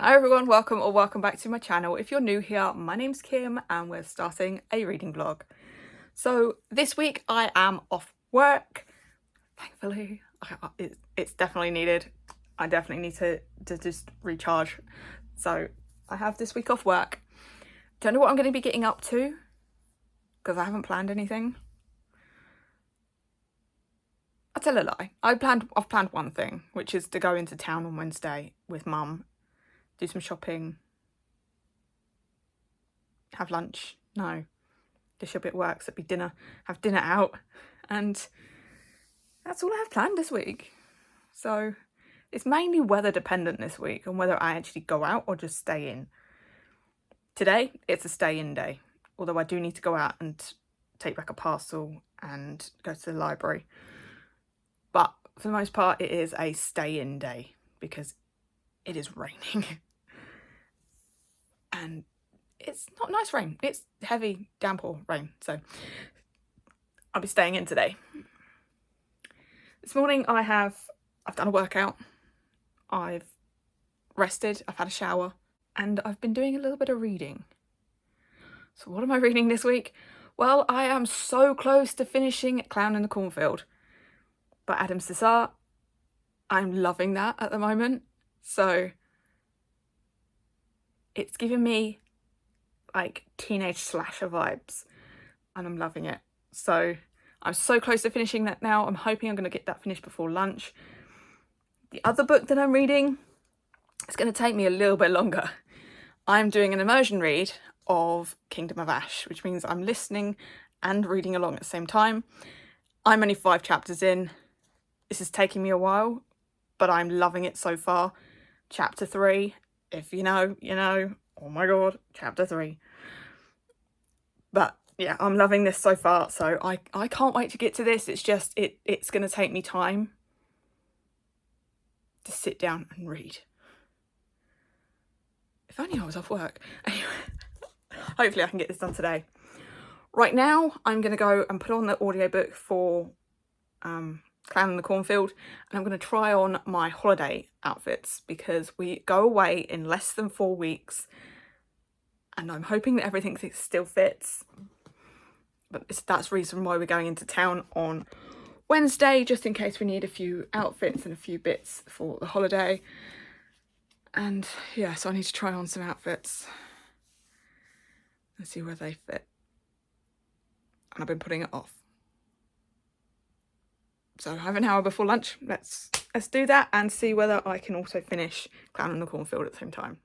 Hi everyone, welcome back to my channel. If you're new here, my name's Kim and we're starting a reading vlog. So this week I am off work, thankfully. It's definitely needed. I definitely need to just recharge. So I have this week off work. Don't know what I'm going to be getting up to because I haven't planned anything. I'll tell a lie. I've planned one thing, which is to go into town on Wednesday with Mum, do some shopping, have lunch. No, this should be at work, so it'd be dinner, have dinner out, and that's all I have planned this week. So it's mainly weather dependent this week on whether I actually go out or just stay in. Today, it's a stay in day, although I do need to go out and take back a parcel and go to the library. But for the most part, it is a stay in day because it is raining. And it's not nice rain. It's heavy downpour rain. So I'll be staying in today. This morning I've done a workout. I've rested. I've had a shower. And I've been doing a little bit of reading. So what am I reading this week? Well, I am so close to finishing Clown in the Cornfield by Adam Cesar. I'm loving that at the moment. So it's giving me like teenage slasher vibes and I'm loving it. So I'm so close to finishing that now. I'm hoping I'm going to get that finished before lunch. The other book that I'm reading, it's going to take me a little bit longer. I'm doing an immersion read of Kingdom of Ash, which means I'm listening and reading along at the same time. I'm only 5 chapters in. This is taking me a while, but I'm loving it so far. Chapter 3, if you know, you know. Oh my god, chapter 3. But yeah, I'm loving this so far, so I can't wait to get to this. It's just, it's going to take me time to sit down and read. If only I was off work. Anyway, hopefully I can get this done today. Right now, I'm going to go and put on the audiobook for Clown in the Cornfield, and I'm going to try on my holiday outfits because we go away in less than 4 weeks, and I'm hoping that everything still fits. But that's the reason why we're going into town on Wednesday, just in case we need a few outfits and a few bits for the holiday. And yeah, so I need to try on some outfits and see where they fit. And I've been putting it off. So I have an hour before lunch. Let's do that and see whether I can also finish Clown in the Cornfield at the same time.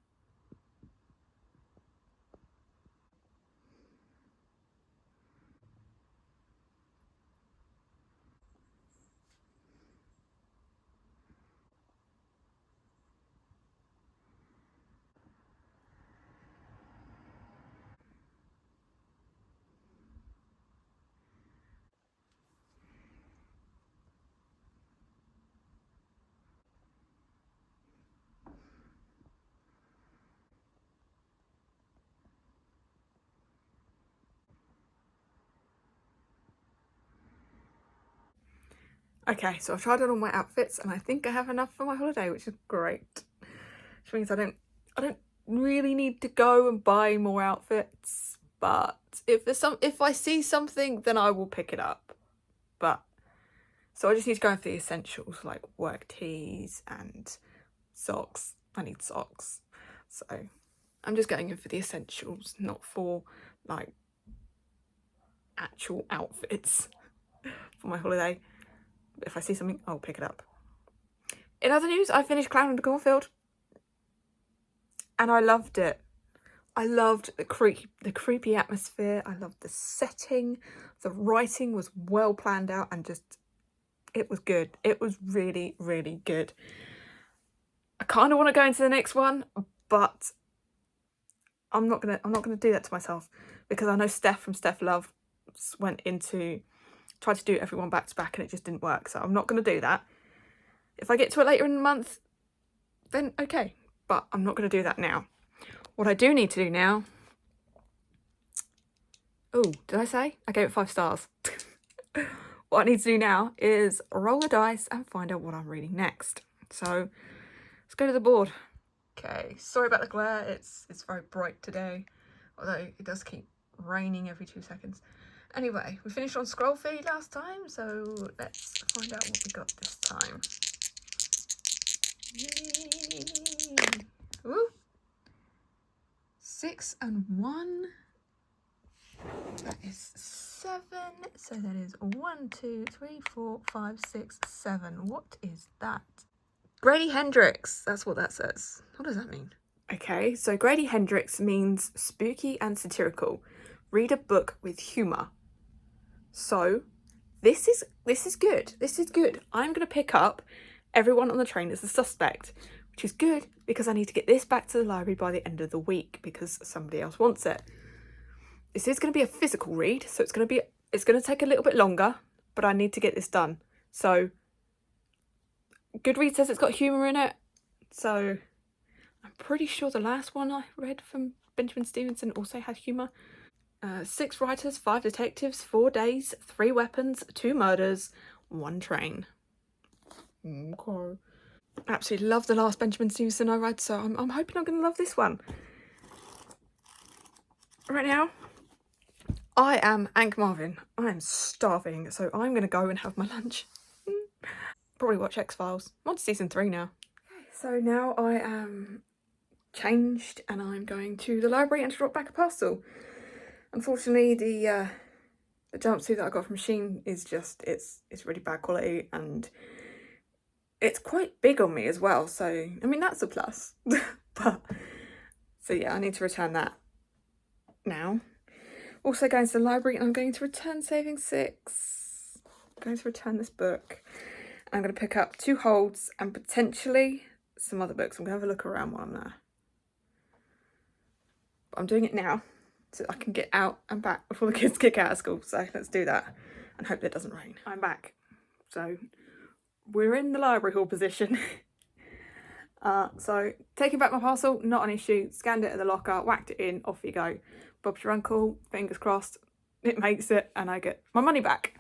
Okay, so I've tried on all my outfits and I think I have enough for my holiday, which is great. Which means I don't really need to go and buy more outfits, but if I see something, then I will pick it up. But so I just need to go for the essentials like work tees and socks. I need socks. So I'm just going in for the essentials, not for like actual outfits for my holiday. If I see something, I'll pick it up. In other news, I finished Clown in the Cornfield and I loved it. I loved the creepy atmosphere. I loved the setting. The writing was well planned out and just, it was good. It was really, really good. I kind of want to go into the next one, but I'm not gonna do that to myself because I know Steph from Steph Love tried to do everyone back to back and it just didn't work. So I'm not going to do that. If I get to it later in the month, then okay. But I'm not going to do that now. What I do need to do now... Oh, did I say? I gave it 5 stars. What I need to do now is roll the dice and find out what I'm reading next. So let's go to the board. Okay, sorry about the glare, it's very bright today, although it does keep raining every 2 seconds. Anyway, we finished on scroll feed last time, so let's find out what we got this time. Yay! Ooh. 6 and 1. That is 7. So that is 1, 2, 3, 4, 5, 6, 7. What is that? Grady Hendrix. That's what that says. What does that mean? Okay, so Grady Hendrix means spooky and satirical. Read a book with humour. So this is good. This is good. I'm going to pick up Everyone on the Train as a Suspect, which is good because I need to get this back to the library by the end of the week because somebody else wants it. This is going to be a physical read, so it's going to take a little bit longer, but I need to get this done. So Goodreads says it's got humour in it, so I'm pretty sure the last one I read from Benjamin Stevenson also had humour. 6 writers, 5 detectives, 4 days, 3 weapons, 2 murders, 1 train. Okay. Absolutely love the last Benjamin Stevenson I read, so I'm hoping I'm going to love this one. Right now, I am Ank Marvin. I am starving, so I'm going to go and have my lunch. Probably watch X-Files. I'm on season 3 now. So now I am changed and I'm going to the library and to drop back a parcel. Unfortunately, the jumpsuit that I got from Shein is just, it's really bad quality and it's quite big on me as well. So, I mean, that's a plus. But, so yeah, I need to return that now. Also going to the library and I'm going to return Saving 6. I'm going to return this book. I'm going to pick up 2 holds and potentially some other books. I'm going to have a look around while I'm there. But I'm doing it now so I can get out and back before the kids kick out of school. So let's do that and hope it doesn't rain. I'm back. So we're in the library hall position. So taking back my parcel, not an issue. Scanned it at the locker, whacked it in, off you go. Bob's your uncle, fingers crossed, it makes it and I get my money back.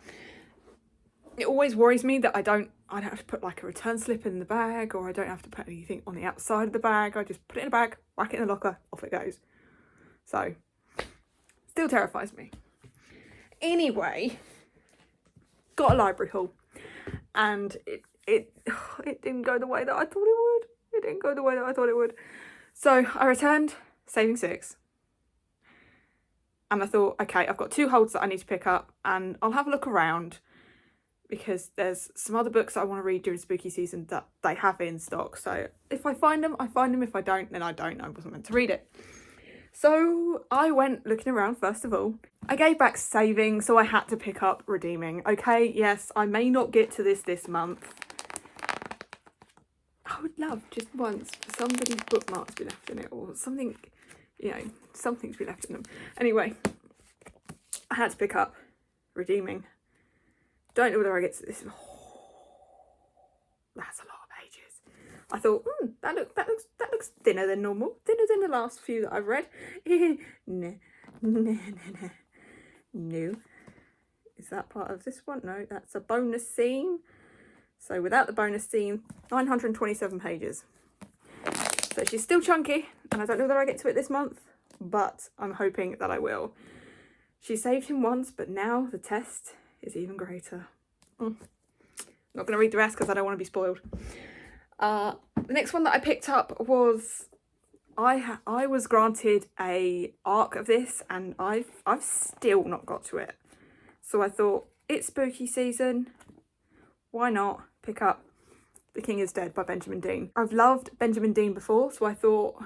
It always worries me that I don't have to put like a return slip in the bag or I don't have to put anything on the outside of the bag. I just put it in a bag, whack it in the locker, off it goes. So, still terrifies me. Anyway, got a library haul and it didn't go the way that I thought it would. It didn't go the way that I thought it would. So I returned Saving 6 and I thought, okay, I've got 2 holds that I need to pick up and I'll have a look around because there's some other books that I want to read during spooky season that they have in stock. So if I find them, I find them. If I don't, then I don't. I wasn't meant to read it. So I went looking around first of all. I gave back Saving, so I had to pick up Redeeming. Okay, yes, I may not get to this month. I would love just once for somebody's bookmarks to be left in it or something, you know, something to be left in them. Anyway, I had to pick up Redeeming. Don't know whether I get to this. That's a lot of pages. I thought, that looks thinner than normal. Thinner than the last few that I've read. No. Is that part of this one? No, that's a bonus scene. So without the bonus scene, 927 pages. So she's still chunky, and I don't know whether I get to it this month, but I'm hoping that I will. She saved him once, but now the test is even greater. Not going to read the rest because I don't want to be spoiled. The next one that I picked up was I was granted a arc of this and I've still not got to it. So I thought, it's spooky season, why not pick up The King is Dead by Benjamin Dean. I've loved Benjamin Dean before, so I thought,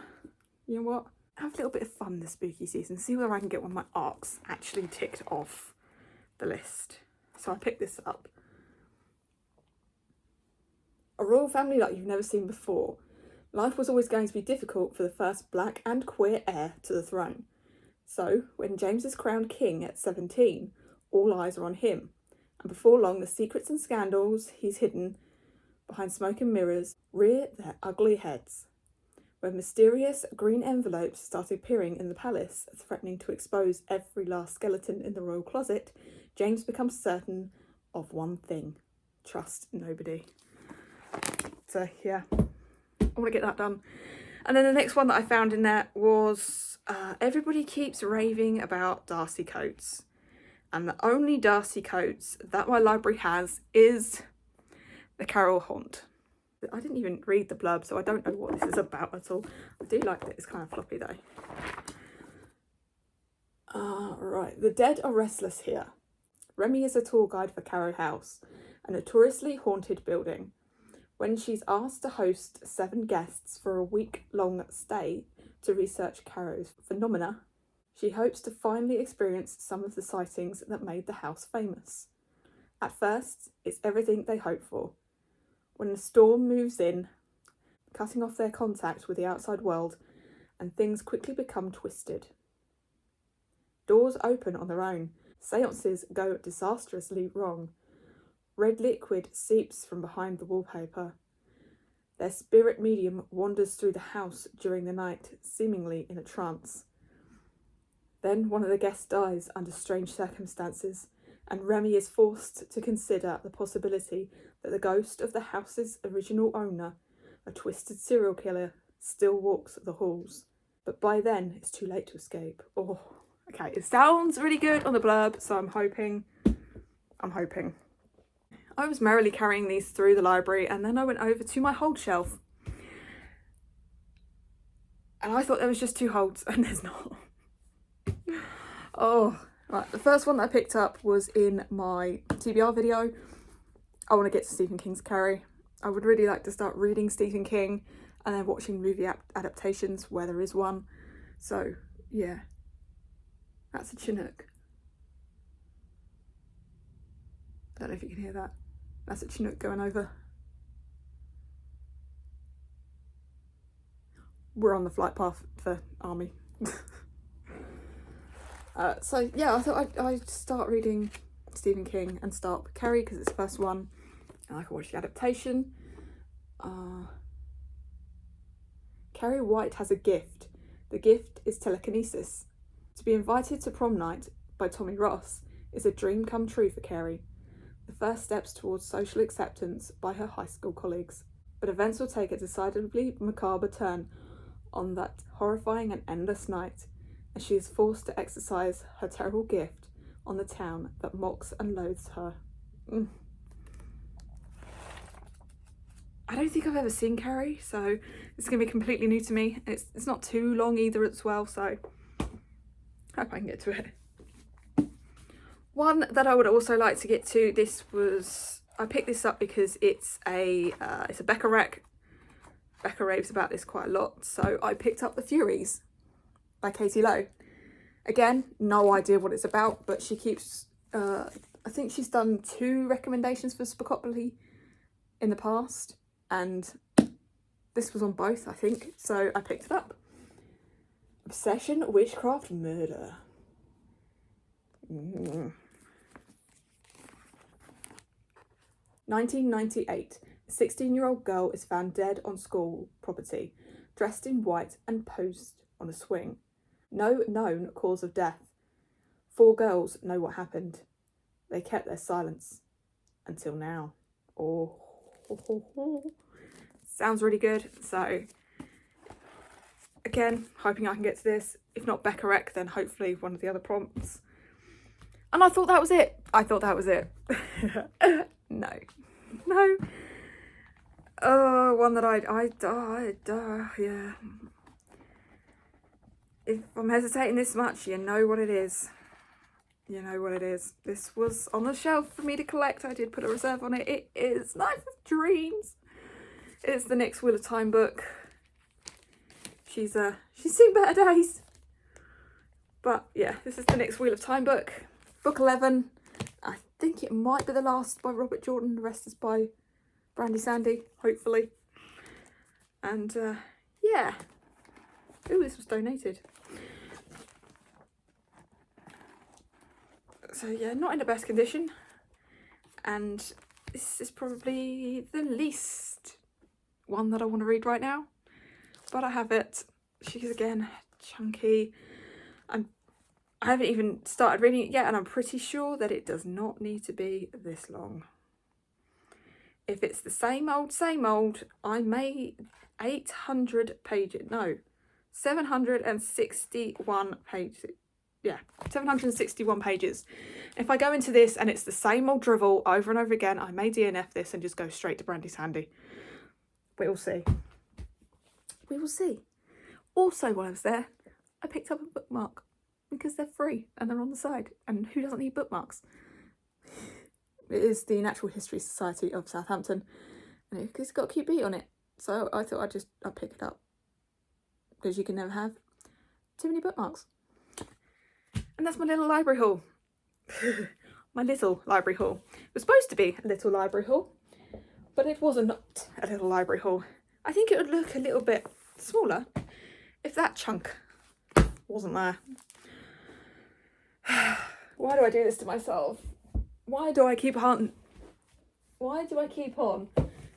you know what, have a little bit of fun this spooky season, see whether I can get one of my arcs actually ticked off the list. So I picked this up. A royal family like you've never seen before. Life was always going to be difficult for the first black and queer heir to the throne. So, when James is crowned king at 17, all eyes are on him. And before long, the secrets and scandals he's hidden behind smoke and mirrors rear their ugly heads. When mysterious green envelopes start appearing in the palace, threatening to expose every last skeleton in the royal closet, James becomes certain of one thing: trust nobody. So yeah, I want to get that done. And then the next one that I found in there was Everybody Keeps Raving About Darcy Coates. And the only Darcy Coates that my library has is the Carol Haunt. I didn't even read the blurb, so I don't know what this is about at all. I do like that it's kind of floppy though. Right, the dead are restless here. Remy is a tour guide for Carrow House, a notoriously haunted building. When she's asked to host 7 guests for a week-long stay to research Carrow's phenomena, she hopes to finally experience some of the sightings that made the house famous. At first, it's everything they hope for. When the storm moves in, cutting off their contact with the outside world, and things quickly become twisted. Doors open on their own. Seances go disastrously wrong. Red liquid seeps from behind the wallpaper. Their spirit medium wanders through the house during the night, seemingly in a trance. Then one of the guests dies under strange circumstances, and Remy is forced to consider the possibility that the ghost of the house's original owner, a twisted serial killer, still walks the halls. But by then, it's too late to escape. Oh, okay, it sounds really good on the blurb, so I'm hoping. I was merrily carrying these through the library, and then I went over to my hold shelf. And I thought there was just 2 holds, and there's not. Oh, right, the first one that I picked up was in my TBR video. I want to get to Stephen King's Carrie. I would really like to start reading Stephen King and then watching movie adaptations where there is one. So, yeah. That's a Chinook. I don't know if you can hear that. That's a Chinook going over. We're on the flight path for Army. So yeah, I thought I'd start reading Stephen King and start with Carrie because it's the first one, and I can watch the adaptation. Carrie White has a gift. The gift is telekinesis. To be invited to prom night by Tommy Ross is a dream come true for Carrie. The first steps towards social acceptance by her high school colleagues. But events will take a decidedly macabre turn on that horrifying and endless night, as she is forced to exercise her terrible gift on the town that mocks and loathes her. I don't think I've ever seen Carrie, so it's going to be completely new to me. It's not too long either as well, so hope I can get to it. One that I would also like to get to, I picked this up because it's a Becca rec. Becca raves about this quite a lot, so I picked up The Furies by Katie Lowe. Again, no idea what it's about, but she keeps, I think she's done 2 recommendations for Spocopoly in the past, and this was on both, I think, so I picked it up. Obsession, Witchcraft, Murder. 1998. A 16-year-old girl is found dead on school property, dressed in white and posed on a swing. No known cause of death. 4 girls know what happened. They kept their silence until now. Oh, sounds really good. So, again, hoping I can get to this. If not Becca rec, then hopefully one of the other prompts. And I thought that was it. No. One that yeah. If I'm hesitating this much, you know what it is. This was on the shelf for me to collect. I did put a reserve on it. It is Knife of Dreams. It's the next Wheel of Time book. She's seen better days. But yeah, this is the next Wheel of Time book. Book 11. I think it might be the last by Robert Jordan. The rest is by Brandy Sandy, hopefully. And yeah. Ooh, this was donated. So yeah, not in the best condition. And this is probably the least one that I want to read right now. But I have it. She's again chunky. I haven't even started reading it yet, and I'm pretty sure that it does not need to be this long. If it's the same old, I may 800 pages, no, 761 pages. Yeah, 761 pages. If I go into this and it's the same old drivel over and over again, I may DNF this and just go straight to Brandy's Handy. We will see. We will see. Also, while I was there, I picked up a bookmark because they're free and they're on the side. And who doesn't need bookmarks? It is the Natural History Society of Southampton, and it's got a cute beat on it. So I thought I'd pick it up because you can never have too many bookmarks. And that's my little library haul. My little library haul. It was supposed to be a little library haul, but it was not a little library haul. I think it would look a little bit smaller if that chunk wasn't there. Why do I do this to myself? Why do I keep on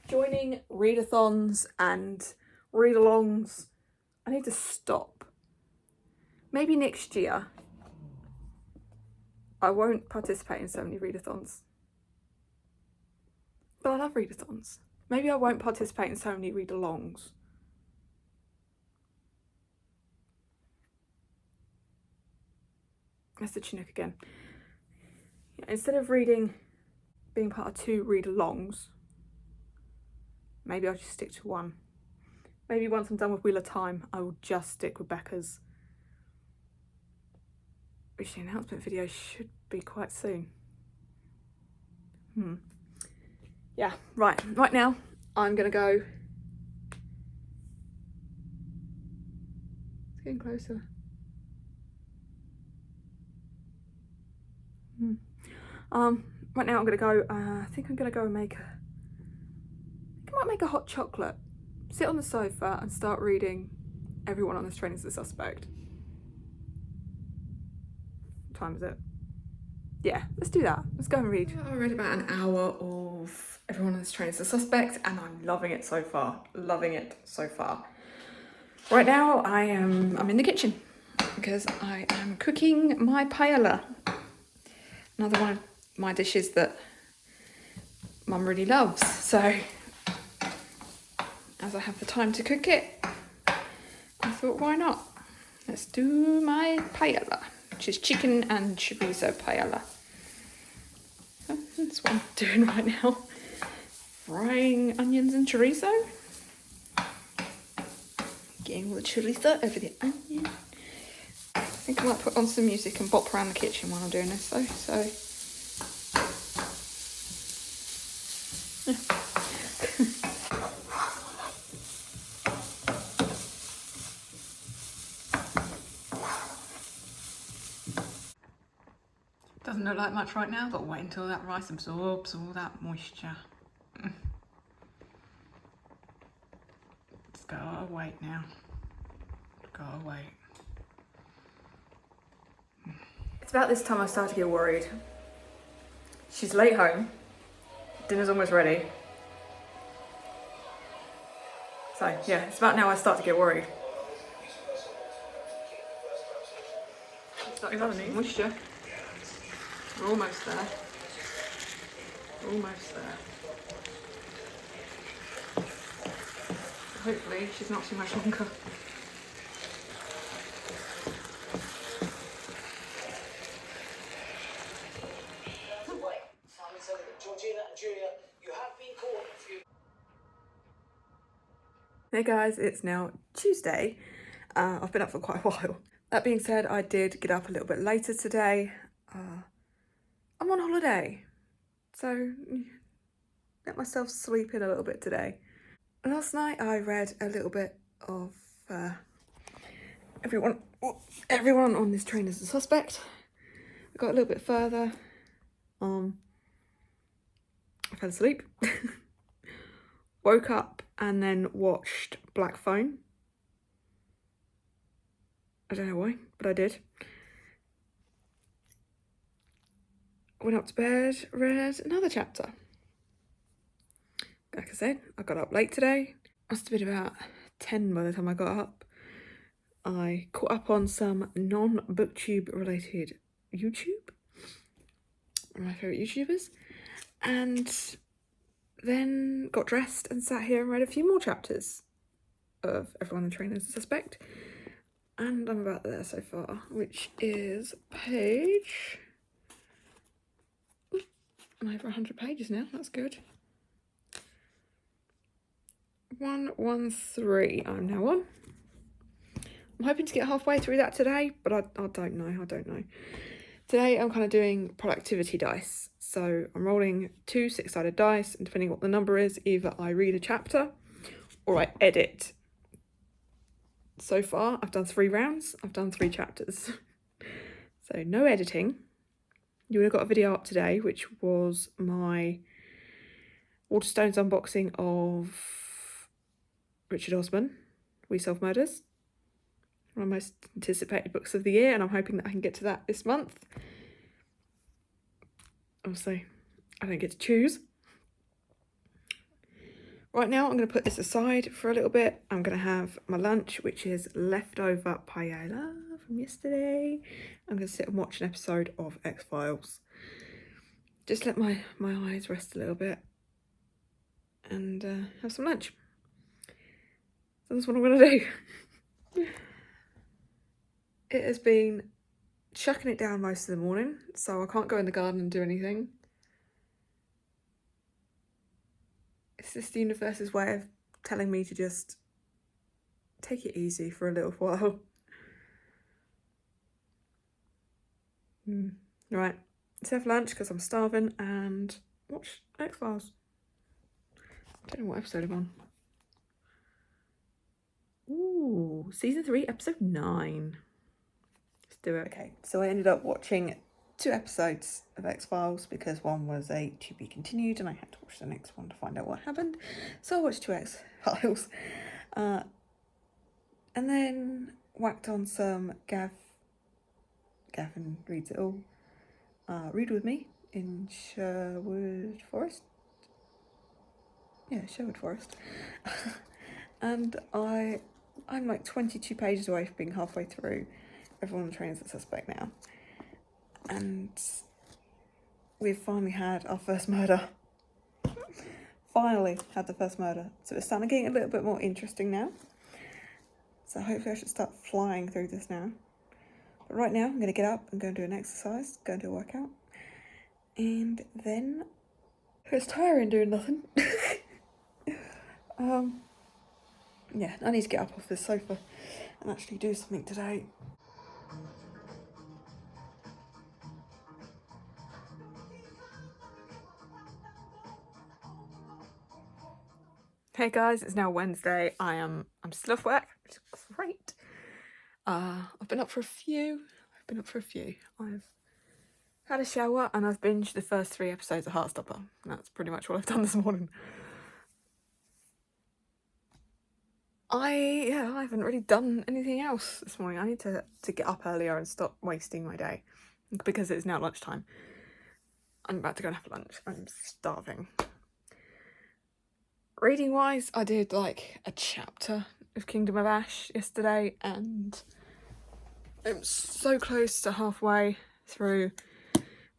joining readathons and read-alongs? I need to stop. Maybe next year I won't participate in so many readathons. But I love readathons. Maybe I won't participate in so many read-alongs. That's the Chinook again. Instead of being part of 2 read-alongs, maybe I'll just stick to 1. Maybe once I'm done with Wheel of Time, I will just stick with Becca's, which the announcement video should be quite soon. Yeah, right now I'm gonna go. It's getting closer. Right now I'm gonna go, I think I'm gonna go and I might make a hot chocolate, sit on the sofa and start reading Everyone on This Train is a Suspect. What time is it? Yeah, let's do that. Let's go and read. I read about an hour of Everyone on This Train is a Suspect and I'm loving it so far. Right now I'm in the kitchen because I am cooking my paella. Another one of my dishes that Mum really loves. So as I have the time to cook it, I thought, why not? Let's do my paella, which is chicken and chorizo paella. So that's what I'm doing right now. Frying onions and chorizo. Getting all the chorizo over the onion. I think I might put on some music and bop around the kitchen while I'm doing this though, so. Yeah. Doesn't look like much right now, but wait until that rice absorbs all that moisture. It's gotta wait now. Gotta wait. It's about this time I start to get worried. She's late home. Dinner's almost ready. So yeah, it's about now I start to get worried. Starting to have some moisture. We're almost there. Almost there. Hopefully she's not too much longer. Hey guys, it's now Tuesday. I've been up for quite a while. That being said, I did get up a little bit later today. I'm on holiday, so let myself sleep in a little bit today. Last night I read a little bit of Everyone on This Train is a Suspect. I got a little bit further. I fell asleep. Woke up and then watched Black Phone. I don't know why, but I did. Went up to bed, read another chapter. Like I said, I got up late today. Must have been about 10 by the time I got up. I caught up on some non-booktube related YouTube. One of my favourite YouTubers. And then got dressed and sat here and read a few more chapters of Everyone the Trainer is a Suspect. And I'm about there so far, which is page... I'm over 100 pages now, that's good. 113 I'm now on. I'm hoping to get halfway through that today, but I don't know. Today I'm kind of doing productivity dice. So I'm rolling 2 6-sided dice, and depending what the number is, either I read a chapter or I edit. So far I've done 3 rounds, I've done 3 chapters. So no editing. You would have got a video up today, which was my Waterstones unboxing of Richard Osman, We Solve Murders. One of my most anticipated books of the year, and I'm hoping that I can get to that this month. Obviously, I don't get to choose. Right now, I'm going to put this aside for a little bit. I'm going to have my lunch, which is leftover paella from yesterday. I'm going to sit and watch an episode of X-Files. Just let my eyes rest a little bit and have some lunch. So that's what I'm going to do. It has been chucking it down most of the morning, so I can't go in the garden and do anything. It's just the universe's way of telling me to just take it easy for a little while. Right, let's have lunch because I'm starving and watch X-Files. I don't know what episode I'm on. Ooh, season 3, episode 9. Let's do it. Okay, so I ended up watching 2 episodes of X-Files because one was a to be continued and I had to watch the next one to find out what happened. So I watched 2 X-Files. And then whacked on some Gavin Reads It All. Read with me in Sherwood Forest. Yeah, Sherwood Forest. And I'm like 22 pages away from being halfway through Everyone Trains the Suspect now. And we've finally had our first murder. Finally had the first murder. So it's starting to get a little bit more interesting now. So hopefully I should start flying through this now. But right now I'm going to get up and go and do an exercise, go and do a workout. And then it's tiring doing nothing. Yeah, I need to get up off this sofa and actually do something today. Hey guys, it's now Wednesday. I'm still off work, which is great. I've been up for a few. I've had a shower and I've binged the first 3 episodes of Heartstopper. That's pretty much what I've done this morning. I haven't really done anything else this morning. I need to get up earlier and stop wasting my day because it's now lunchtime. I'm about to go and have lunch. I'm starving. Reading wise, I did like a chapter of Kingdom of Ash yesterday and I'm so close to halfway through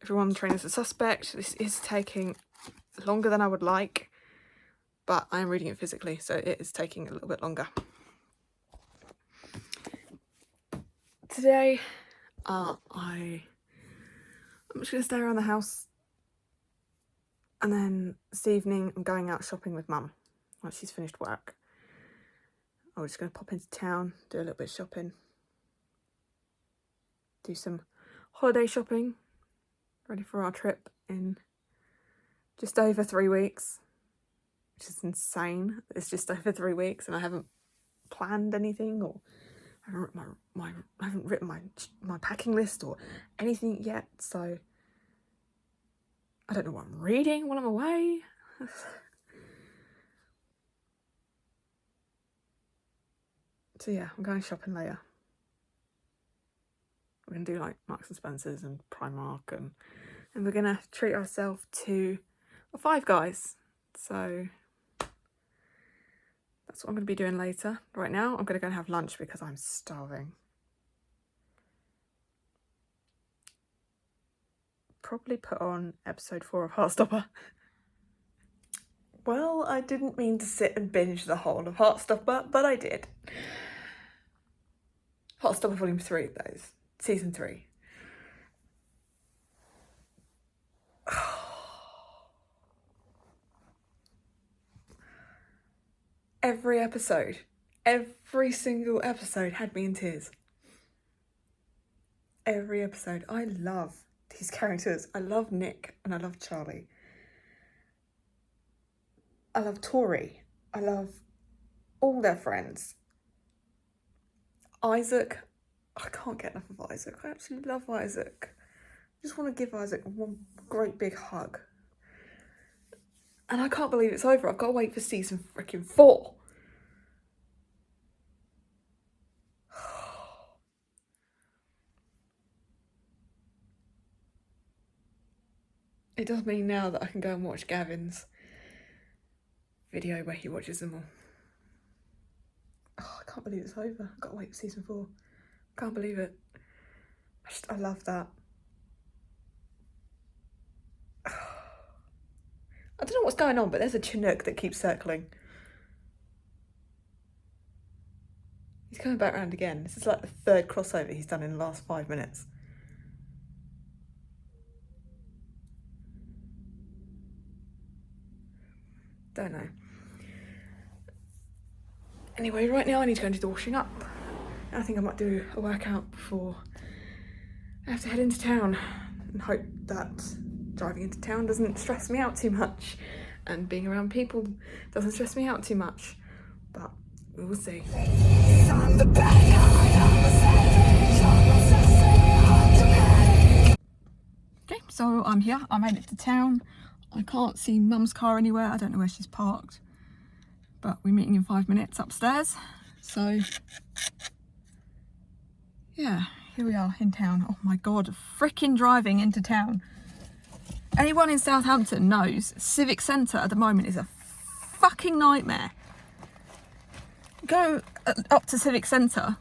Everyone Trained as a Suspect. This is taking longer than I would like, but I'm reading it physically, so it is taking a little bit longer. Today, I'm just going to stay around the house, and then this evening I'm going out shopping with Mum once she's finished work. I'm just going to pop into town, do a little bit of shopping, do some holiday shopping, ready for our trip in just over 3 weeks, which is insane. It's just over 3 weeks and I haven't planned anything or I haven't written my packing list or anything yet, so I don't know what I'm reading while I'm away. So yeah, I'm going shopping later. We're going to do like Marks and Spencer's and Primark and we're going to treat ourselves to a Five Guys. So that's what I'm going to be doing later. Right now, I'm going to go and have lunch because I'm starving. Probably put on episode 4 of Heartstopper. Well, I didn't mean to sit and binge the whole of Heartstopper, but I did. Heartstopper Volume 3, that is. Season 3. Every episode, every single episode had me in tears. Every episode. I love these characters. I love Nick and I love Charlie. I love Tori. I love all their friends. Isaac. I can't get enough of Isaac. I absolutely love Isaac. I just want to give Isaac one great big hug. And I can't believe it's over. I've got to wait for season freaking 4. It does mean now that I can go and watch Gavin's video where he watches them all. Oh, I can't believe it's over. I've got to wait for season 4. Can't believe it. I love that. I don't know what's going on, but there's a Chinook that keeps circling. He's coming back around again. This is like the 3rd crossover he's done in the last 5 minutes. Don't know. Anyway, right now I need to go and do the washing up. I think I might do a workout before I have to head into town and hope that driving into town doesn't stress me out too much and being around people doesn't stress me out too much. But we will see. Okay, so I'm here. I made it to town. I can't see Mum's car anywhere. I don't know where she's parked. But we're meeting in 5 minutes upstairs. So, yeah, here we are in town. Oh my God, freaking driving into town. Anyone in Southampton knows Civic Centre at the moment is a fucking nightmare. Go up to Civic Centre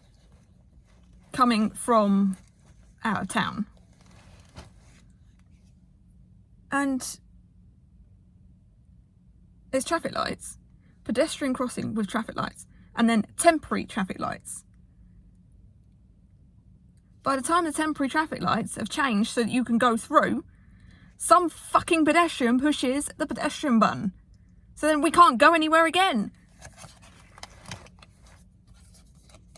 coming from out of town. And there's traffic lights, pedestrian crossing with traffic lights, and then temporary traffic lights. By the time the temporary traffic lights have changed so that you can go through, some fucking pedestrian pushes the pedestrian button. So then we can't go anywhere again.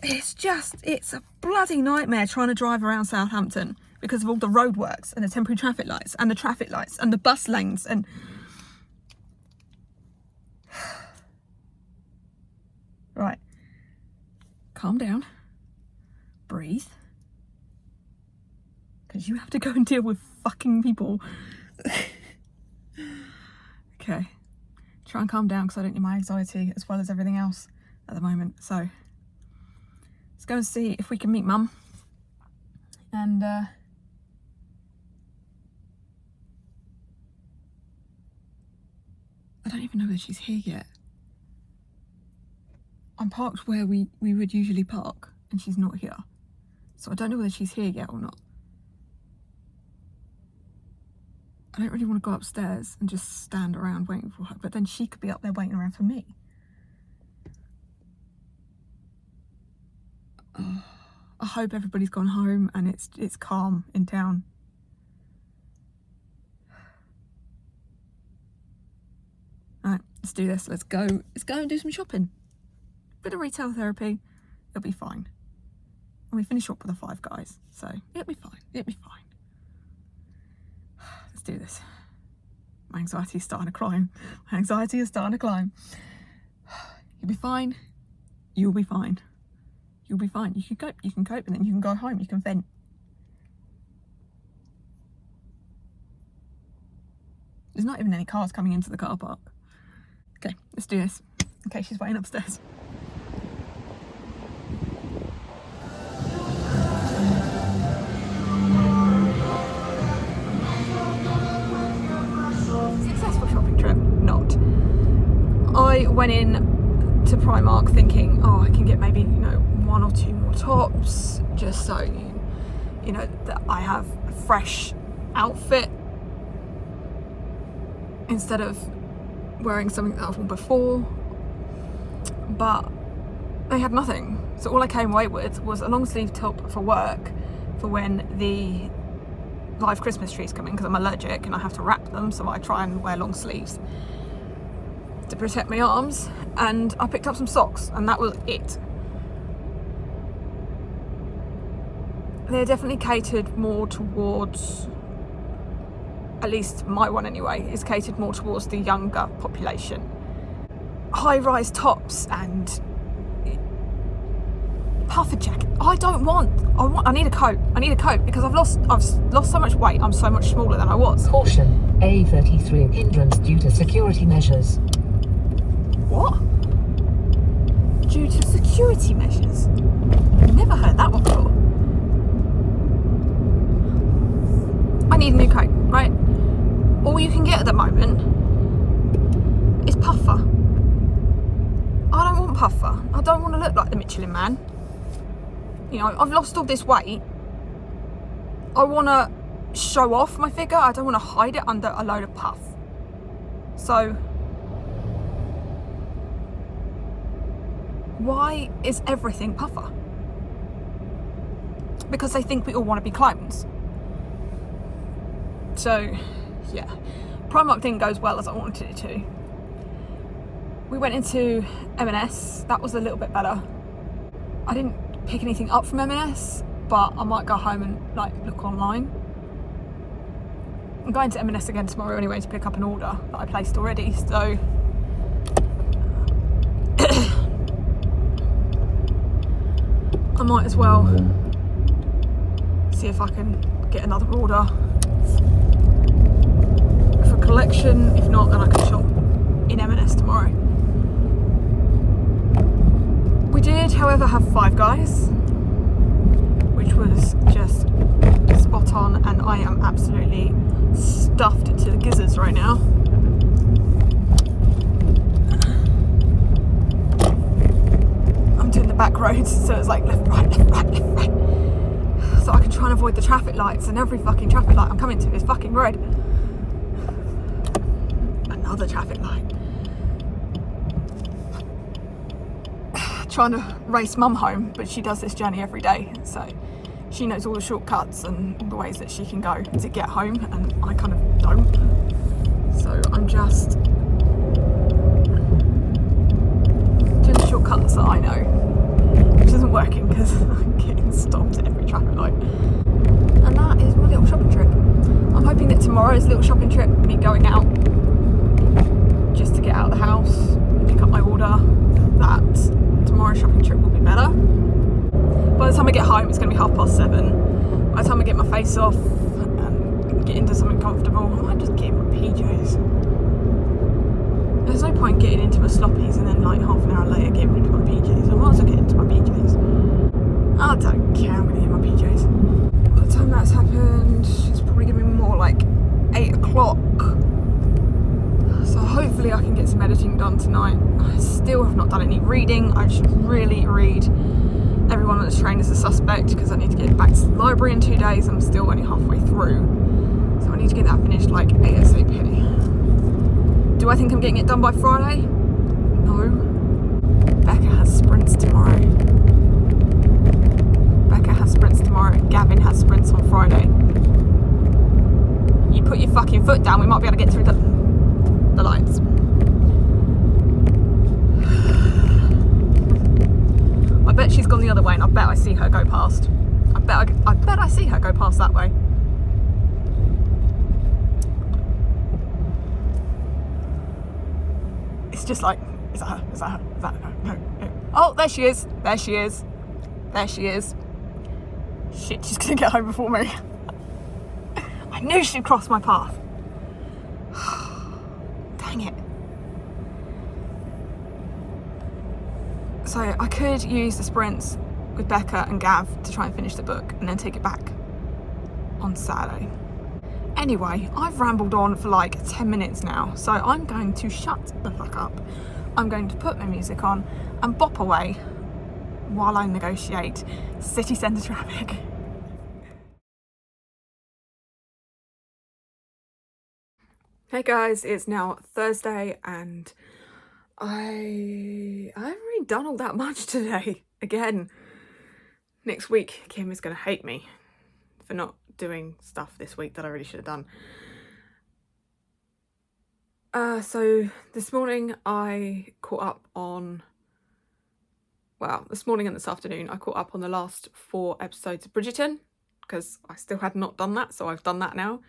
It's a bloody nightmare trying to drive around Southampton because of all the roadworks and the temporary traffic lights and the traffic lights and the bus lanes and... Right. Calm down. Breathe. Because you have to go and deal with fucking people. Okay. Try and calm down because I don't need my anxiety as well as everything else at the moment. So, let's go and see if we can meet Mum. And, I don't even know whether she's here yet. I'm parked where we would usually park and she's not here. So I don't know whether she's here yet or not. I don't really want to go upstairs and just stand around waiting for her, but then she could be up there waiting around for me. Oh, I hope everybody's gone home and it's calm in town. Alright, let's do this. Let's go and do some shopping. Bit of retail therapy. It'll be fine. And we finish up with the Five Guys, so it'll be fine. It'll be fine. Let's do this. My anxiety is starting to climb. My anxiety is starting to climb. You'll be fine. You'll be fine. You'll be fine. You can cope. You can cope, and then you can go home. You can vent. There's not even any cars coming into the car park. Okay, let's do this. Okay, she's waiting upstairs. Successful shopping trip? Not. I went in to Primark thinking, oh, I can get maybe, 1 or 2 more tops, just so, that I have a fresh outfit instead of wearing something that I've worn before, but they had nothing. So all I came away with was a long sleeve top for work for when the live Christmas trees come in, because I'm allergic and I have to wrap them, so I try and wear long sleeves to protect my arms. And I picked up some socks, and that was it. They're definitely catered more towards, at least my one anyway, is catered more towards the younger population. High-rise tops and puffer jacket. I need a coat. I need a coat because I've lost so much weight. I'm so much smaller than I was. Caution, A33 hindrance due to security measures. What? Due to security measures? Never heard that one before. I need a new coat, right? All you can get at the moment is puffer. I don't want puffer. I don't want to look like the Michelin Man. You know, I've lost all this weight. I want to show off my figure. I don't want to hide it under a load of puff. So, why is everything puffer? Because they think we all want to be clones. So, yeah. Primark didn't go as well as I wanted it to. We went into M&S. That was a little bit better. I didn't pick anything up from M&S, but I might go home and look online. I'm going to M&S again tomorrow anyway to pick up an order that I placed already, so I might as well see if I can get another order for collection. If not, then I can shop in M&S tomorrow. We did, however, have Five Guys, which was just spot on, and I am absolutely stuffed to the gizzards right now. I'm doing the back roads, so it's like left, right, left, right, left, right. So I can try and avoid the traffic lights, and every fucking traffic light I'm coming to is fucking red. Another traffic light. Trying to race mum home, but she does this journey every day, so she knows all the shortcuts and all the ways that she can go to get home, and I kind of don't. So I'm just doing the shortcuts that I know, which isn't working because I'm getting stopped at every traffic light. And that is my little shopping trip. I'm hoping that tomorrow's little shopping trip, me going out just to get out of the house and pick up my order, that tomorrow's shopping trip will be better. By the time I get home, it's going to be 7:30. By the time I get my face off and get into something comfortable, I might just get in my PJs. There's no point getting into my sloppies and then half an hour later getting into my PJs. I might as well get into my PJs. I don't care, I'm going to get my PJs. By the time that's happened, it's probably going to be more like 8 o'clock. So hopefully I can get some editing done tonight. I still have not done any reading. I should really read Everyone That's Trained as a Suspect, because I need to get back to the library in 2 days. I'm still only halfway through, so I need to get that finished ASAP. Do I think I'm getting it done by Friday? No. Becca has sprints tomorrow. Gavin has sprints on Friday. You put your fucking foot down, we might be able to get through the lights. I bet she's gone the other way, and I bet I see her go past. I bet I see her go past that way. It's just like, is that her? Is that her? Is that her? No, no. Oh, there she is. There she is. There she is. Shit, she's gonna get home before me. I knew she'd cross my path. Dang it. So I could use the sprints with Becca and Gav to try and finish the book and then take it back on Saturday. Anyway, I've rambled on for 10 minutes now, so I'm going to shut the fuck up. I'm going to put my music on and bop away while I negotiate city centre traffic. Hey guys, it's now Thursday and I haven't really done all that much today. Again, next week Kim is going to hate me for not doing stuff this week that I really should have done. So this morning I caught up on, this morning and this afternoon I caught up on the last 4 episodes of Bridgerton because I still had not done that, so I've done that now.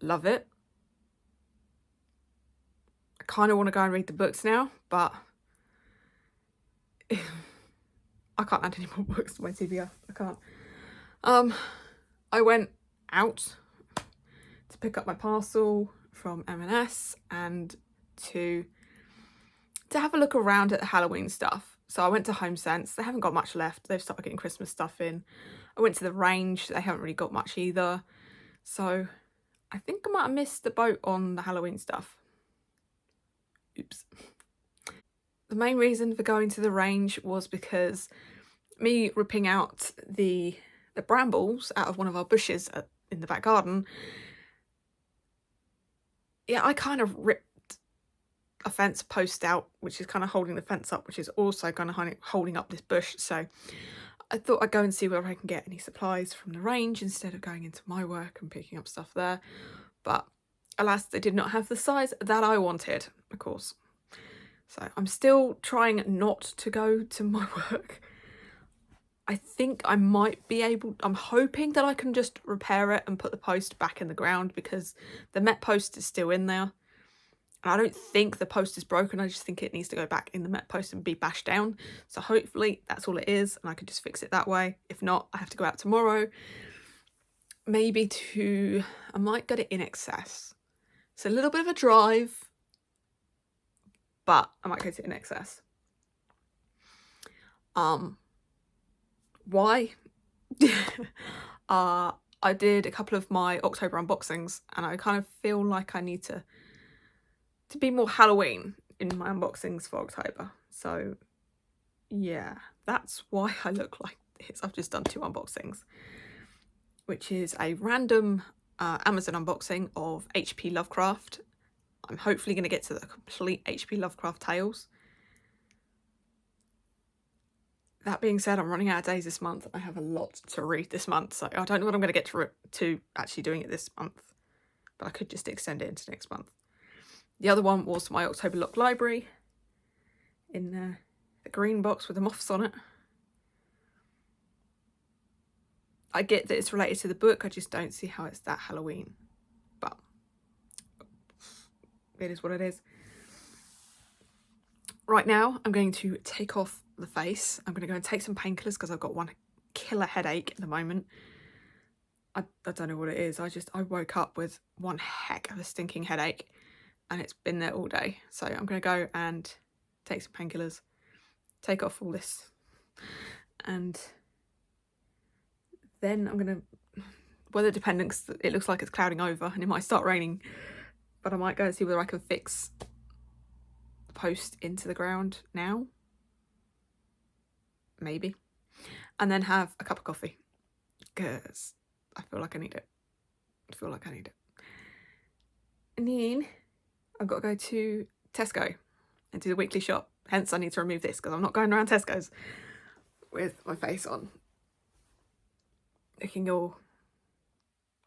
Love it. I kind of want to go and read the books now, but I can't add any more books to my TBR. I can't. I went out to pick up my parcel from M&S and to have a look around at the Halloween stuff. So I went to Home Sense. They haven't got much left. They've started getting Christmas stuff in. I went to the Range. They haven't really got much either. So I think I might have missed the boat on the Halloween stuff. Oops. The main reason for going to the Range was because me ripping out the brambles out of one of our bushes in the back garden. Yeah, I kind of ripped a fence post out, which is kind of holding the fence up, which is also kind of holding up this bush. So I thought I'd go and see whether I can get any supplies from the Range instead of going into my work and picking up stuff there. But alas, they did not have the size that I wanted, of course. So I'm still trying not to go to my work. I think I might be able, I'm hoping that I can just repair it and put the post back in the ground because the Met post is still in there. And I don't think the post is broken, I just think it needs to go back in the Met post and be bashed down. So hopefully that's all it is and I can just fix it that way. If not, I have to go out tomorrow. Maybe I might get it in excess. It's a little bit of a drive, but I might go to in excess. Why? I did a couple of my October unboxings and I kind of feel like I need to be more Halloween in my unboxings for October. So yeah, that's why I look like this. I've just done 2 unboxings, which is a random Amazon unboxing of H.P. Lovecraft. I'm hopefully going to get to the complete H.P. Lovecraft tales. That being said, I'm running out of days this month. I have a lot to read this month, so I don't know what I'm going to get to actually doing it this month, but I could just extend it into next month. The other one was my October Lock Library in the green box with the moths on it. I get that it's related to the book, I just don't see how it's that Halloween, but it is what it is. Right now, I'm going to take off the face. I'm going to go and take some painkillers because I've got one killer headache at the moment. I don't know what it is. I woke up with one heck of a stinking headache and it's been there all day. So I'm going to go and take some painkillers, take off all this, and then I'm going to, weather dependent, because it looks like it's clouding over and it might start raining, but I might go and see whether I can fix the post into the ground now. Maybe. And then have a cup of coffee because I feel like I need it. And then I've got to go to Tesco and do the weekly shop. Hence, I need to remove this because I'm not going around Tesco's with my face on, looking all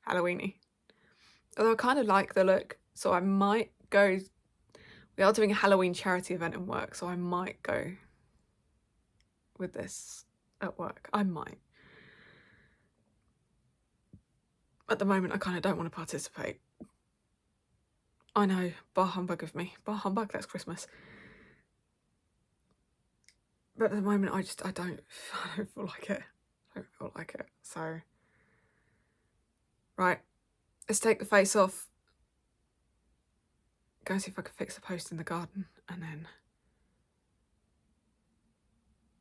Halloweeny. Although I kind of like the look, so I might go. We are doing a Halloween charity event in work, so I might go with this at work. I might. At the moment, I kind of don't want to participate. I know, bar humbug of me. Bar humbug, that's Christmas. But at the moment, I don't feel like it. I don't feel like it. So, right, let's take the face off. Go and see if I can fix the post in the garden, and then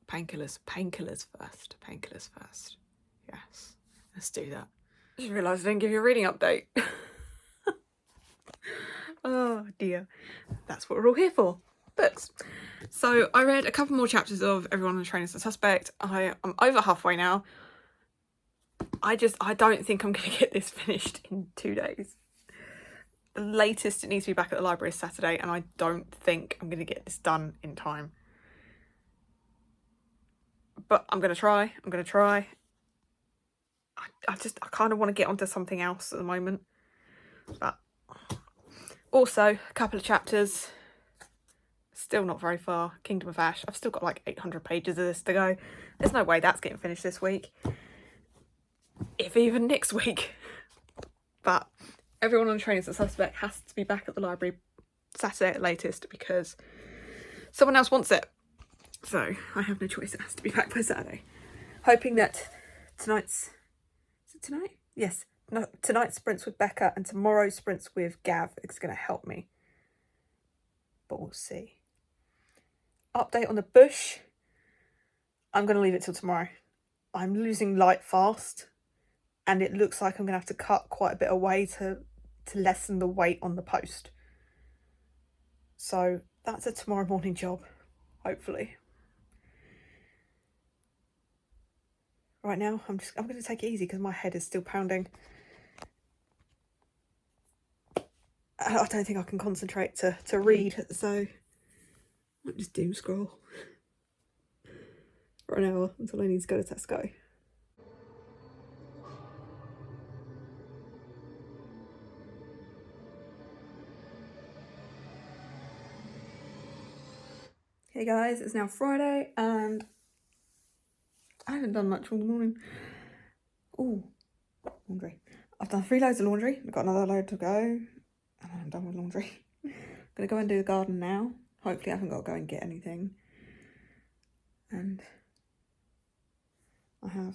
painkillers first. Yes, let's do that. I just realised I didn't give you a reading update. Oh dear, that's what we're all here for. Books. So I read a couple more chapters of Everyone on the Train is a Suspect. I'm over halfway now. I don't think I'm going to get this finished in 2 days. the latest it needs to be back at the library is Saturday, and I don't think I'm going to get this done in time. But I'm going to try. I kind of want to get onto something else at the moment. But also, a couple of chapters. Still not very far. Kingdom of Ash. I've still got like 800 pages of this to go. There's no way that's getting finished this week. If even next week. But everyone on Train as a Suspect has to be back at the library Saturday at latest because someone else wants it. So I have no choice. It has to be back by Saturday. Hoping that tonight's... Is it tonight? Yes. No, tonight's sprints with Becca and tomorrow's sprints with Gav is going to help me. But we'll see. Update on the bush. I'm going to leave it till tomorrow. I'm losing light fast. And it looks like I'm going to have to cut quite a bit away to lessen the weight on the post. So that's a tomorrow morning job, hopefully. Right now, I'm going to take it easy because my head is still pounding. I don't think I can concentrate to read, so I might just doom scroll for an hour until I need to go to Tesco. Hey guys, it's now Friday and I haven't done much all the morning. Oh, laundry. I've done 3 loads of laundry. I've got another load to go. And I'm done with laundry. I'm going to go and do the garden now. Hopefully I haven't got to go and get anything. And I have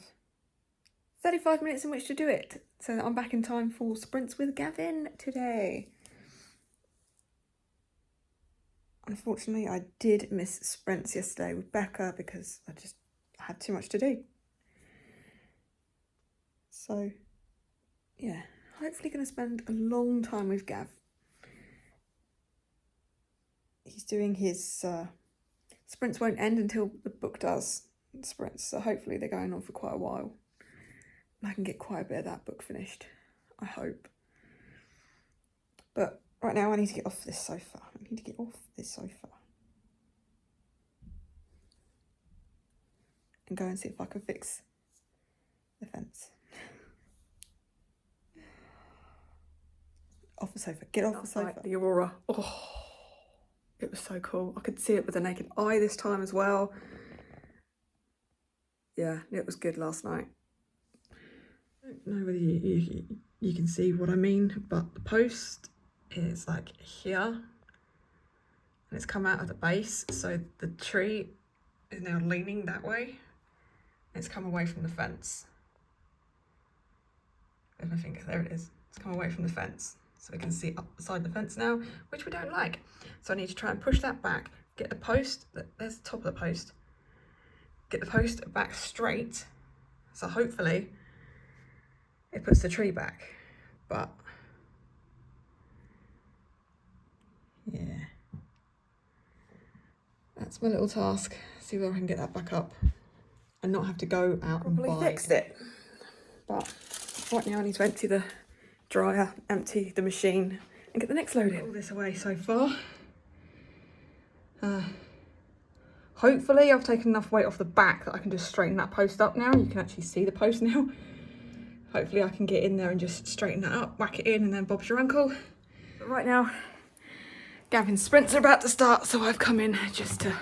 35 minutes in which to do it. So that I'm back in time for sprints with Gavin today. Unfortunately, I did miss sprints yesterday with Becca because I had too much to do. So, yeah, hopefully going to spend a long time with Gav. He's doing his sprints won't end until the book does sprints, so hopefully they're going on for quite a while. And I can get quite a bit of that book finished, I hope. But right now I need to get off this sofa. And go and see if I can fix the fence. Off the sofa. Get off the sofa. The aurora. Oh, it was so cool. I could see it with the naked eye this time as well. Yeah, it was good last night. I don't know whether you can see what I mean, but the post is like here. And it's come out of the base, so the tree is now leaning that way. It's come away from the fence. With my finger, there it is. It's come away from the fence. So we can see up beside the fence now, which we don't like. So I need to try and push that back, get the post, there's the top of the post, get the post back straight. So hopefully it puts the tree back. But yeah, that's my little task. See whether I can get that back up and not have to go out and buy. Fixed it. But right now I need to empty the dryer, empty the machine and get the next load in. All this away so far. Hopefully I've taken enough weight off the back that I can just straighten that post up now. You can actually see the post now. Hopefully I can get in there and just straighten that up, whack it in and then Bob's your uncle. But right now, Gavin's sprints are about to start, so I've come in just to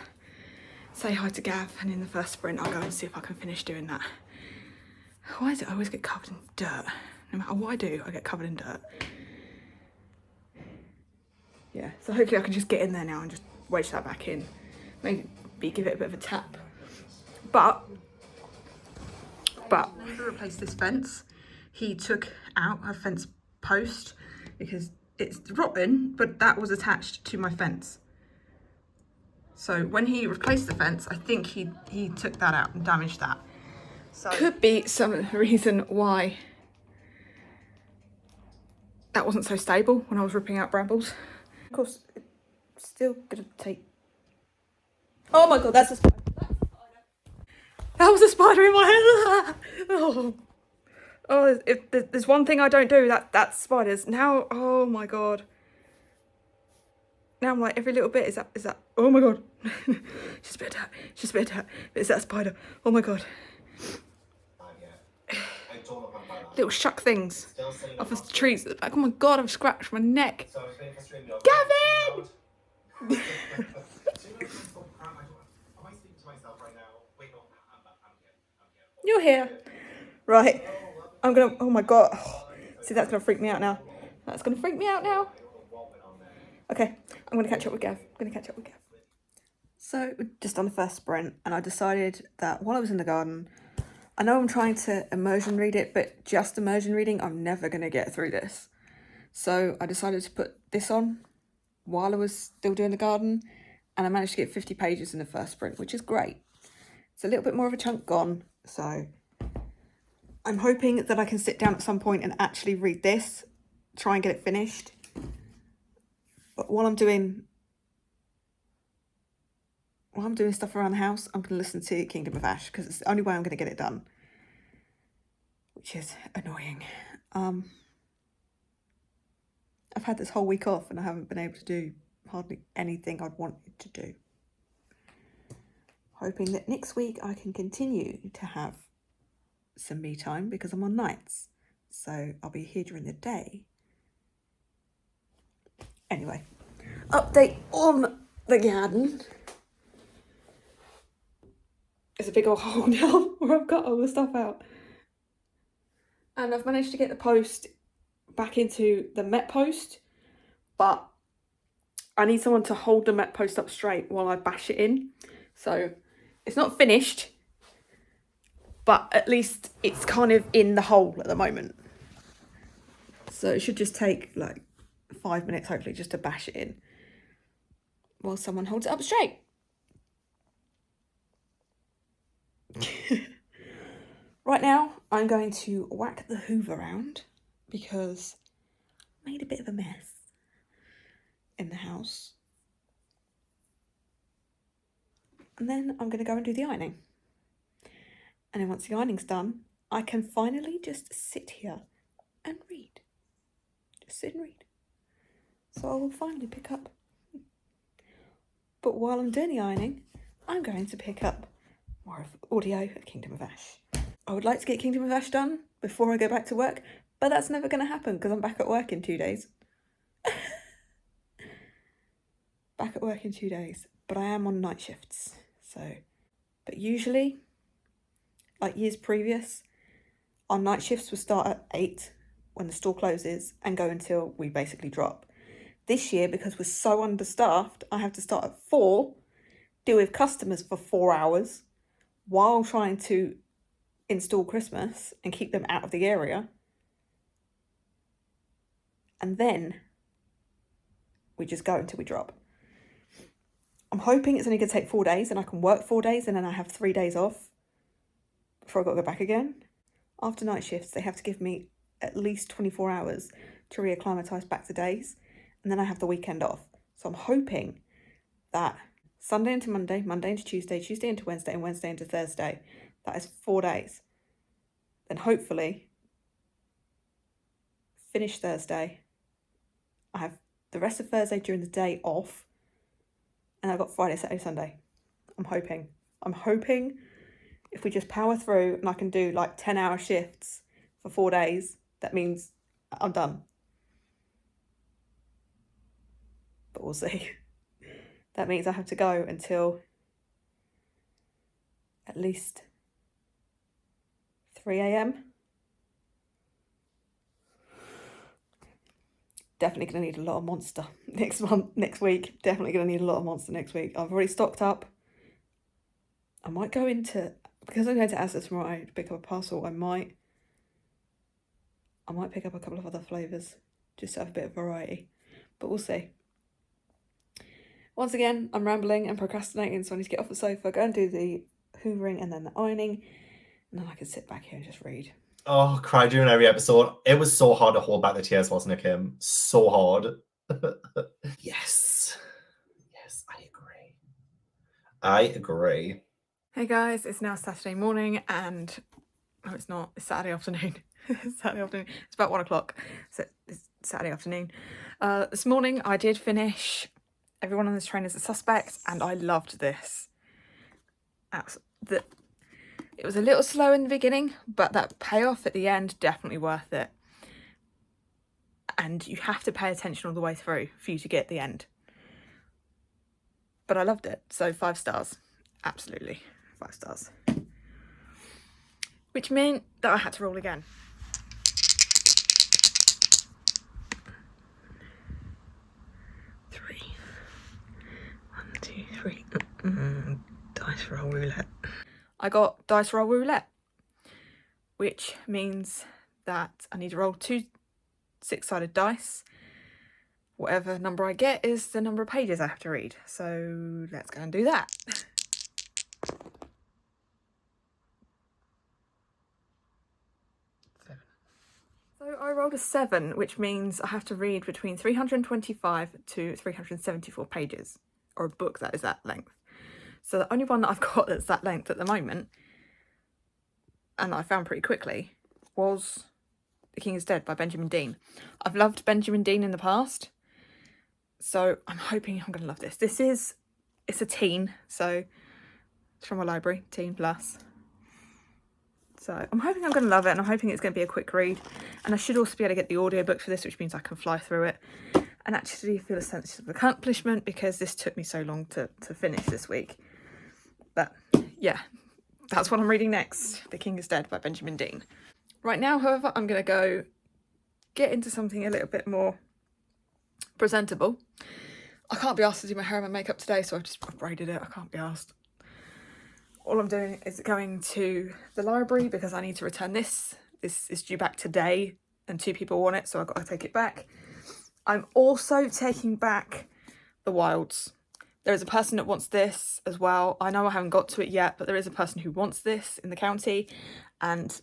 say hi to Gav, and in the first sprint I'll go and see if I can finish doing that. Why does it always get covered in dirt? No matter what I do, I get covered in dirt. Yeah, so hopefully I can just get in there now and just wedge that back in. Maybe give it a bit of a tap. But to replace this fence, he took out a fence post because it's rotten, but that was attached to my fence. So when he replaced the fence, I think he took that out and damaged that. So could be some reason why that wasn't so stable when I was ripping out brambles. Of course, it's still gonna take... Oh my god, that's a spider. That was a spider in my head. Oh, if there's one thing I don't do, that's spiders. Now, oh my god. Now I'm like, every little bit, is that, oh my god. She's a bit of that. Is that a spider? Oh my god. Little shuck things off the trees at the back. Oh my god, I've scratched my neck. Gavin! You're here. Right. I'm gonna, oh my god. See, that's gonna freak me out now. That's gonna freak me out now. Okay, I'm gonna catch up with Gav. So, just on the first sprint, and I decided that while I was in the garden, I know I'm trying to immersion read it, but just immersion reading, I'm never gonna get through this. So I decided to put this on while I was still doing the garden, and I managed to get 50 pages in the first sprint, which is great. It's a little bit more of a chunk gone, so I'm hoping that I can sit down at some point and actually read this, try and get it finished. But while I'm doing stuff around the house, I'm going to listen to Kingdom of Ash, because it's the only way I'm going to get it done, which is annoying. I've had this whole week off and I haven't been able to do hardly anything I'd wanted to do. Hoping that next week I can continue to have some me time, because I'm on nights, so I'll be here during the day. Anyway, update on the garden. There's a big old hole now where I've got all the stuff out, and I've managed to get the post back into the Met post, but I need someone to hold the Met post up straight while I bash it in. So it's not finished, but at least it's kind of in the hole at the moment. So it should just take like 5 minutes, hopefully, just to bash it in while someone holds it up straight. Right now, I'm going to whack the hoover around because I made a bit of a mess in the house. And then I'm going to go and do the ironing. And then once the ironing's done, I can finally just sit here and read. Just sit and read. So I will finally pick up. But while I'm doing the ironing, I'm going to pick up more of audio of Kingdom of Ash. I would like to get Kingdom of Ash done before I go back to work, but that's never going to happen because I'm back at work in 2 days. Back at work in 2 days, but I am on night shifts. So, but usually, like years previous, our night shifts would start at 8 when the store closes and go until we basically drop. This year, because we're so understaffed, I have to start at 4, deal with customers for 4 hours while trying to install Christmas and keep them out of the area. And then we just go until we drop. I'm hoping it's only going to take 4 days and I can work 4 days and then I have 3 days off before I've got to go back again. After night shifts, they have to give me at least 24 hours to reacclimatise back to days, and then I have the weekend off. So I'm hoping that Sunday into Monday, Monday into Tuesday, Tuesday into Wednesday, and Wednesday into Thursday, that is 4 days. Then hopefully finish Thursday. I have the rest of Thursday during the day off, and I've got Friday, Saturday, Sunday. I'm hoping if we just power through and I can do like 10-hour shifts for 4 days, that means I'm done. But we'll see. That means I have to go until at least 3 a.m. Definitely going to need a lot of Monster next week. Definitely going to need a lot of Monster next week. I've already stocked up. I might go into, because I'm going to Asda tomorrow to pick up a parcel, I might pick up a couple of other flavours just to have a bit of variety. But we'll see. Once again, I'm rambling and procrastinating, so I need to get off the sofa, go and do the hoovering and then the ironing, and then I can sit back here and just read. Oh, cry during every episode. It was so hard to hold back the tears, wasn't it, Kim? So hard. Yes. Yes, I agree. Hey guys, it's now Saturday morning and, no it's not, it's Saturday afternoon. Saturday afternoon. It's about 1 o'clock. So it's Saturday afternoon. This morning I did finish Everyone on This Train is a Suspect, and I loved this. It was a little slow in the beginning, but that payoff at the end, definitely worth it. And you have to pay attention all the way through for you to get the end. But I loved it, so 5 stars. Absolutely, 5 stars. Which meant that I had to roll again. 3. 1, 2, 3. Dice roll roulette. I got dice roll roulette, which means that I need to roll 2 6-sided dice. Whatever number I get is the number of pages I have to read. So let's go and do that. So I rolled a 7, which means I have to read between 325 to 374 pages, or a book that is that length. So the only one that I've got that's that length at the moment, and that I found pretty quickly, was The King is Dead by Benjamin Dean. I've loved Benjamin Dean in the past, so I'm hoping I'm going to love this. It's a teen, so it's from a library, teen plus. So I'm hoping I'm going to love it, and I'm hoping it's going to be a quick read. And I should also be able to get the audiobook for this, which means I can fly through it and actually feel a sense of accomplishment, because this took me so long to finish this week. But yeah, that's what I'm reading next. The King is Dead by Benjamin Dean. Right now, however, I'm going to go get into something a little bit more presentable. I can't be asked to do my hair and my makeup today, so I've just braided it. I can't be asked. All I'm doing is going to the library because I need to return this. This is due back today and 2 people want it, so I've got to take it back. I'm also taking back The Wilds. There is a person that wants this as well. I know I haven't got to it yet, but there is a person who wants this in the county, and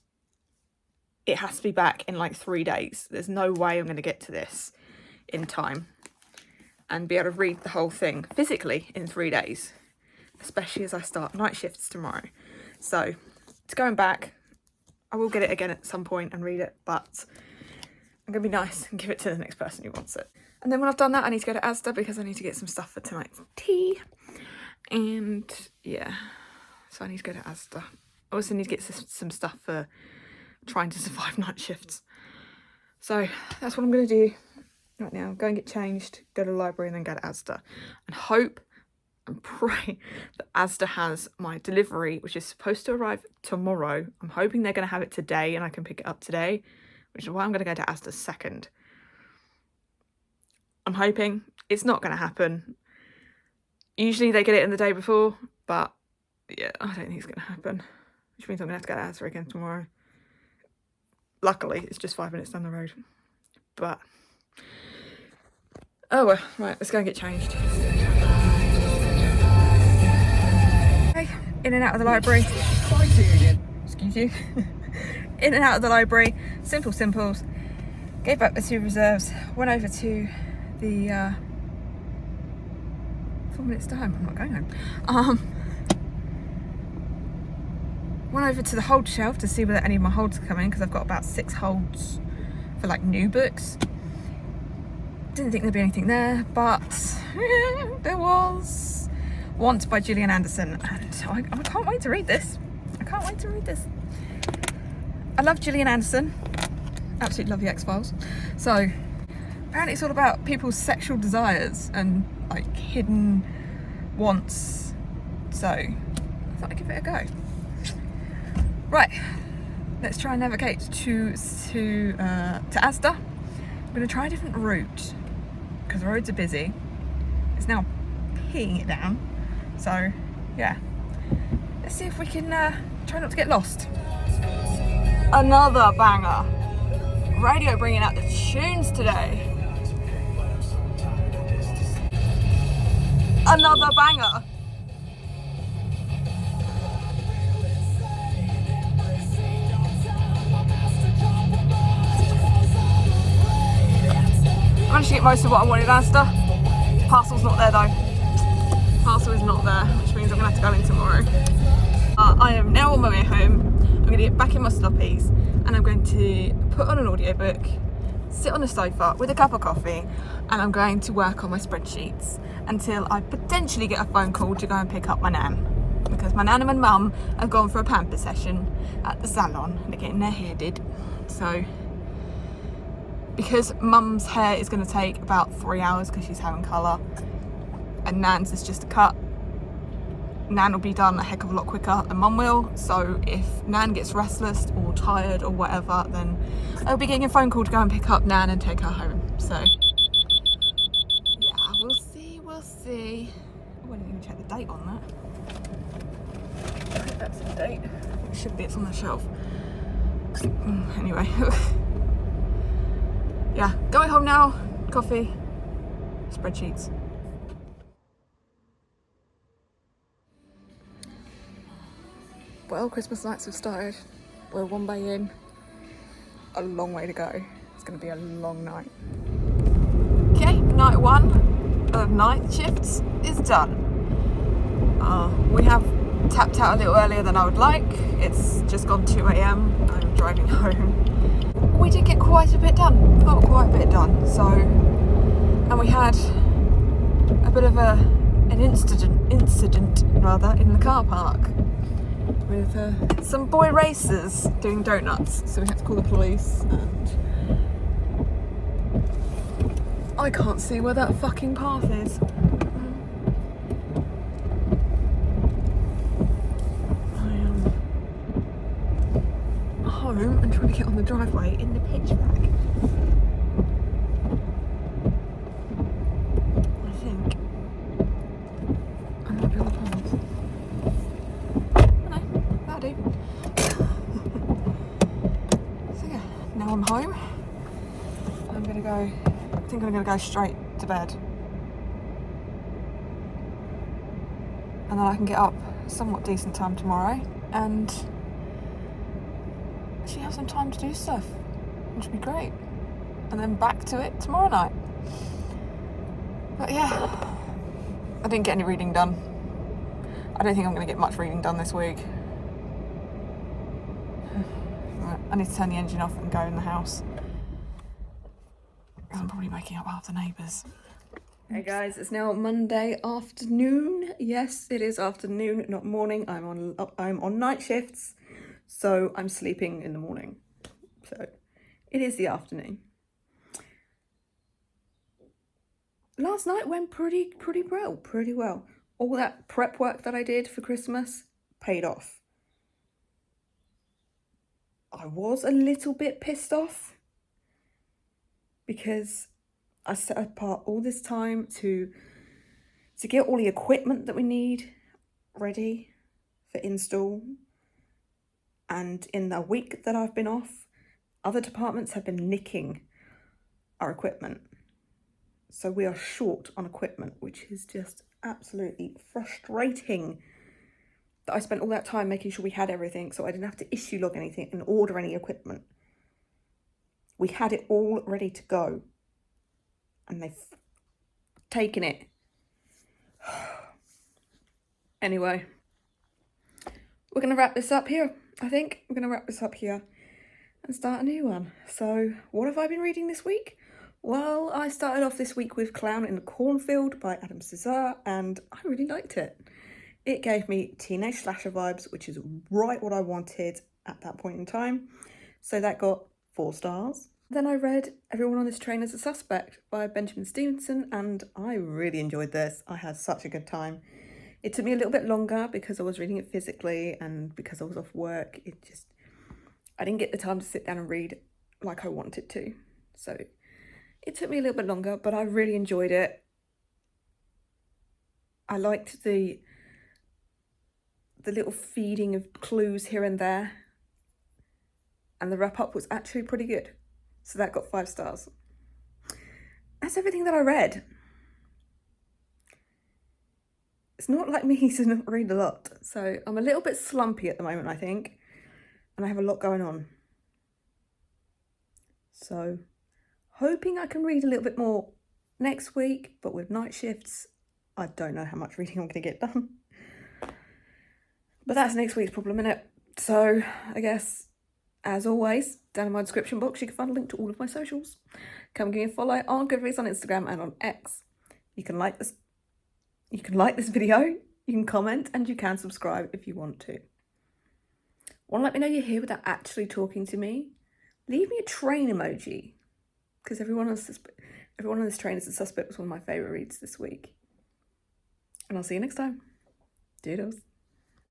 it has to be back in like 3 days. There's no way I'm going to get to this in time and be able to read the whole thing physically in 3 days, especially as I start night shifts tomorrow. So it's going back. I will get it again at some point and read it, but I'm going to be nice and give it to the next person who wants it. And then when I've done that, I need to go to Asda because I need to get some stuff for tonight's tea. And yeah, so I need to go to Asda. I also need to get some stuff for trying to survive night shifts. So that's what I'm going to do right now. Go and get changed, go to the library, and then go to Asda. And hope and pray that Asda has my delivery, which is supposed to arrive tomorrow. I'm hoping they're going to have it today and I can pick it up today, which is why I'm going to go to Asda second. I'm hoping. It's not going to happen. Usually they get it in the day before, but yeah, I don't think it's going to happen, which means I'm going to have to go to Asda again tomorrow. Luckily, it's just 5 minutes down the road, but oh well. Right, let's go and get changed. Okay, in and out of the library. Excuse you. In and out of the library. Simples. Gave back the 2 reserves. Went over to the 4 minutes time. I'm not going home. Went over to the hold shelf to see whether any of my holds are coming, because I've got about 6 holds for like new books. Didn't think there'd be anything there, but there was. Want by Gillian Anderson, and I can't wait to read this. I love Gillian Anderson. Absolutely love the X-Files. So apparently it's all about people's sexual desires and like hidden wants. So I thought I'd give it a go. Right, let's try and navigate to Asda. I'm going to try a different route because the roads are busy. It's now peeing it down. So yeah, let's see if we can try not to get lost. Another banger. Radio bringing out the tunes today. Another banger. I managed to get most of what I wanted at Asda. Parcel's not there though. Parcel is not there, which means I'm gonna have to go in tomorrow. I am now on my way home. I'm going to get back in my stoppies and I'm going to put on an audiobook, sit on the sofa with a cup of coffee, and I'm going to work on my spreadsheets until I potentially get a phone call to go and pick up my nan. Because my nan and my mum have gone for a pamper session at the salon and they're getting their hair did. So, because mum's hair is going to take about 3 hours because she's having colour, and nan's is just a cut, nan will be done a heck of a lot quicker than mum will. So if nan gets restless or tired or whatever, then I'll be getting a phone call to go and pick up nan and take her home. So yeah, we'll see. Oh, I didn't even check the date on that. I think that's the date. It should be, it's on the shelf. Anyway. Yeah, going home now, coffee, spreadsheets. Well, Christmas nights have started. We're 1 bay in. A long way to go. It's going to be a long night. Okay, night 1 of night shifts is done. We have tapped out a little earlier than I would like. It's just gone 2 AM. I'm driving home. We did get quite a bit done. Got quite a bit done. So, and we had a bit of an incident in the car park with some boy racers doing donuts. So we had to call the police, and I can't see where that fucking path is. I am home and trying to get on the driveway in the pitch black. I think I might be on the path. No, that'll do. So yeah, now I'm home. I think I'm gonna go straight to bed. And then I can get up somewhat decent time tomorrow and actually have some time to do stuff, which would be great. And then back to it tomorrow night. But yeah, I didn't get any reading done. I don't think I'm gonna get much reading done this week. Right, I need to turn the engine off and go in the house. I'm probably waking up half the neighbours. Hey guys, it's now Monday afternoon. Yes, it is afternoon, not morning. I'm on night shifts, so I'm sleeping in the morning. So it is the afternoon. Last night went pretty well. All that prep work that I did for Christmas paid off. I was a little bit pissed off because I set apart all this time to get all the equipment that we need ready for install. And in the week that I've been off, other departments have been nicking our equipment. So we are short on equipment, which is just absolutely frustrating that I spent all that time making sure we had everything so I didn't have to issue log anything and order any equipment. We had it all ready to go and they've taken it. Anyway, we're going to wrap this up here. I think we're going to wrap this up here and start a new one. So what have I been reading this week? Well, I started off this week with Clown in the Cornfield by Adam Cesar, and I really liked it. It gave me teenage slasher vibes, which is right what I wanted at that point in time. So that got 4 stars. Then I read Everyone on This Train is a Suspect by Benjamin Stevenson, and I really enjoyed this. I had such a good time. It took me a little bit longer because I was reading it physically and because I was off work. I didn't get the time to sit down and read like I wanted to. So it took me a little bit longer, but I really enjoyed it. I liked the little feeding of clues here and there. And the wrap up was actually pretty good. So that got 5 stars. That's everything that I read. It's not like me to not read a lot. So I'm a little bit slumpy at the moment, I think. And I have a lot going on. So hoping I can read a little bit more next week. But with night shifts, I don't know how much reading I'm going to get done. But that's next week's problem, innit? So I guess, as always, down in my description box, you can find a link to all of my socials. Come give me a follow on Goodreads on Instagram and on X. You can like this video, you can comment, and you can subscribe if you want to. Want to let me know you're here without actually talking to me? Leave me a train emoji, because everyone on this train is a suspect was one of my favourite reads this week. And I'll see you next time. Doodles.